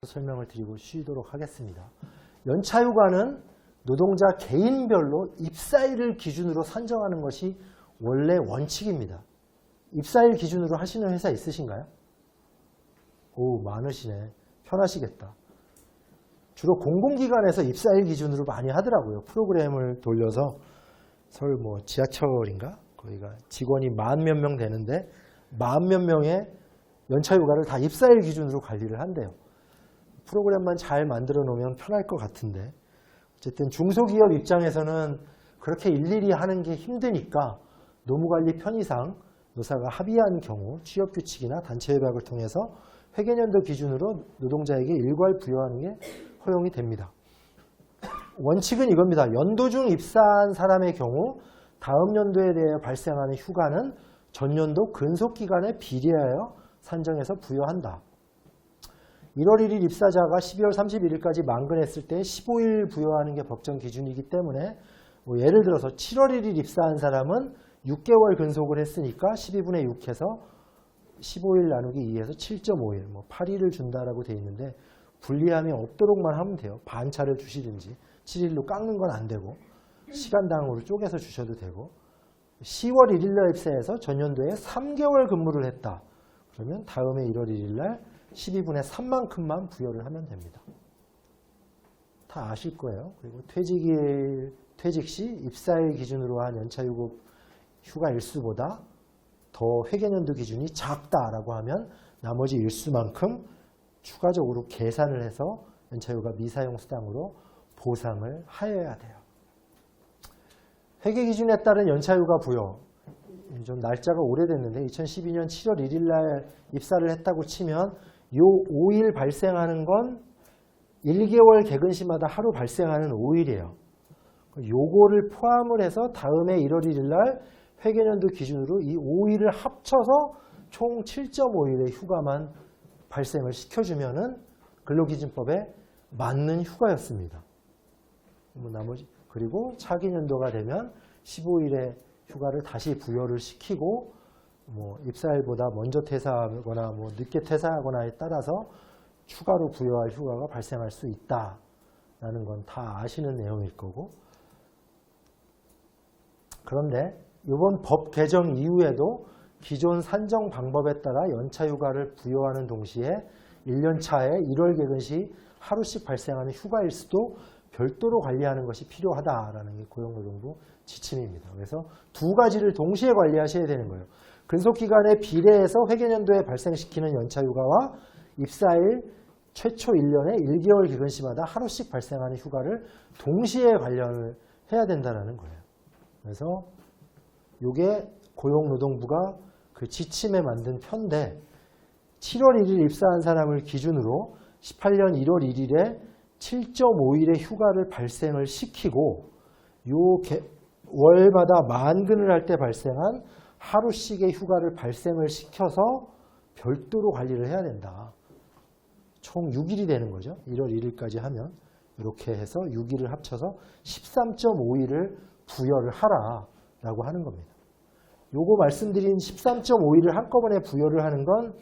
설명을 드리고 쉬도록 하겠습니다. 연차휴가는 노동자 개인별로 입사일을 기준으로 산정하는 것이 원래 원칙입니다. 입사일 기준으로 하시는 회사 있으신가요? 오, 많으시네. 편하시겠다. 주로 공공기관에서 입사일 기준으로 많이 하더라고요. 프로그램을 돌려서 서울 지하철인가? 거기가 직원이 10,000몇 명 되는데 10,000몇 명의 연차휴가를 다 입사일 기준으로 관리를 한대요. 프로그램만 잘 만들어 놓으면 편할 것 같은데 어쨌든 중소기업 입장에서는 그렇게 일일이 하는 게 힘드니까 노무관리 편의상 노사가 합의한 경우 취업규칙이나 단체협약을 통해서 회계연도 기준으로 노동자에게 일괄 부여하는 게 허용이 됩니다. 원칙은 이겁니다. 연도 중 입사한 사람의 경우 다음 연도에 대해 발생하는 휴가는 전년도 근속기간에 비례하여 산정해서 부여한다. 1월 1일 입사자가 12월 31일까지 만근했을 때 15일 부여하는 게 법정 기준이기 때문에 예를 들어서 7월 1일 입사한 사람은 6개월 근속을 했으니까 12분의 6 해서 15일 나누기 2해서 7.5일, 8일을 준다라고 돼 있는데 불리함이 없도록만 하면 돼요. 반차를 주시든지 7일로 깎는 건 안 되고 시간당으로 쪼개서 주셔도 되고 10월 1일 날 입사해서 전년도에 3개월 근무를 했다. 그러면 다음에 1월 1일 날 12분의 3만큼만 부여를 하면 됩니다. 다 아실 거예요. 그리고 퇴직 시 입사일 기준으로 한 연차휴가 일수보다 더 회계연도 기준이 작다라고 하면 나머지 일수만큼 추가적으로 계산을 해서 연차휴가 미사용 수당으로 보상을 하여야 돼요. 회계 기준에 따른 연차휴가 부여. 좀 날짜가 오래됐는데 2012년 7월 1일 날 입사를 했다고 치면 요 5일 발생하는 건 1개월 개근시마다 하루 발생하는 5일이에요. 요거를 포함을 해서 다음에 1월 1일 날 회계연도 기준으로 이 5일을 합쳐서 총 7.5일의 휴가만 발생을 시켜주면은 근로기준법에 맞는 휴가였습니다. 나머지 그리고 차기 연도가 되면 15일의 휴가를 다시 부여를 시키고 입사일보다 먼저 퇴사하거나 늦게 퇴사하거나에 따라서 추가로 부여할 휴가가 발생할 수 있다라는 건 다 아시는 내용일 거고 그런데 이번 법 개정 이후에도 기존 산정 방법에 따라 연차휴가를 부여하는 동시에 1년 차에 1월 개근 시 하루씩 발생하는 휴가일 수도 별도로 관리하는 것이 필요하다라는 게 고용노동부 지침입니다. 그래서 두 가지를 동시에 관리하셔야 되는 거예요. 근속기간에 비례해서 회계연도에 발생시키는 연차휴가와 입사일 최초 1년에 1개월 기근시마다 하루씩 발생하는 휴가를 동시에 관련을 해야 된다는 거예요. 그래서 이게 고용노동부가 그 지침에 만든 편인데 7월 1일 입사한 사람을 기준으로 18년 1월 1일에 7.5일의 휴가를 발생을 시키고 요 월마다 만근을 할 때 발생한 하루씩의 휴가를 발생을 시켜서 별도로 관리를 해야 된다. 총 6일이 되는 거죠. 1월 1일까지 하면 이렇게 해서 6일을 합쳐서 13.5일을 부여를 하라라고 하는 겁니다. 요거 말씀드린 13.5일을 한꺼번에 부여를 하는 건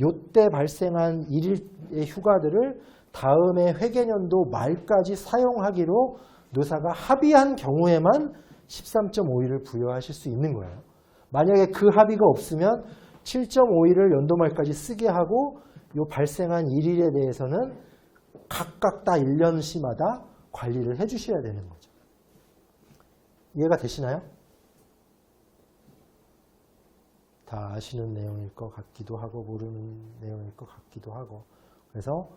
요때 발생한 1일의 휴가들을 다음에 회계연도 말까지 사용하기로 노사가 합의한 경우에만 13.5일을 부여하실 수 있는 거예요. 만약에 그 합의가 없으면 7.5일을 연도 말까지 쓰게 하고 요 발생한 1일에 대해서는 각각 다 1년시마다 관리를 해주셔야 되는 거죠. 이해가 되시나요? 다 아시는 내용일 것 같기도 하고 모르는 내용일 것 같기도 하고 그래서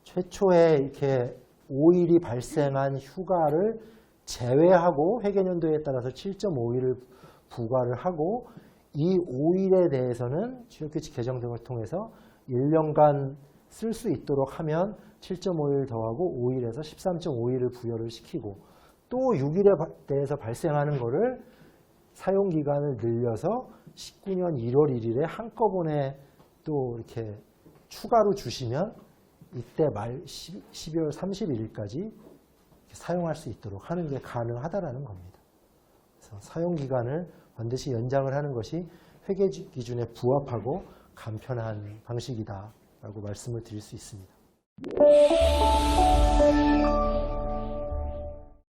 최초에 이렇게 5일이 발생한 휴가를 제외하고 회계연도에 따라서 7.5일을 부과를 하고 이 5일에 대해서는 취업규칙 개정 등을 통해서 1년간 쓸 수 있도록 하면 7.5일 더하고 5일에서 13.5일을 부여를 시키고 또 6일에 대해서 발생하는 거를 사용기간을 늘려서 19년 1월 1일에 한꺼번에 또 이렇게 추가로 주시면 이때 말 12월 31일까지 사용할 수 있도록 하는 게 가능하다라는 겁니다. 그래서 사용기간을 반드시 연장을 하는 것이 회계 기준에 부합하고 간편한 방식이다라고 말씀을 드릴 수 있습니다. 네.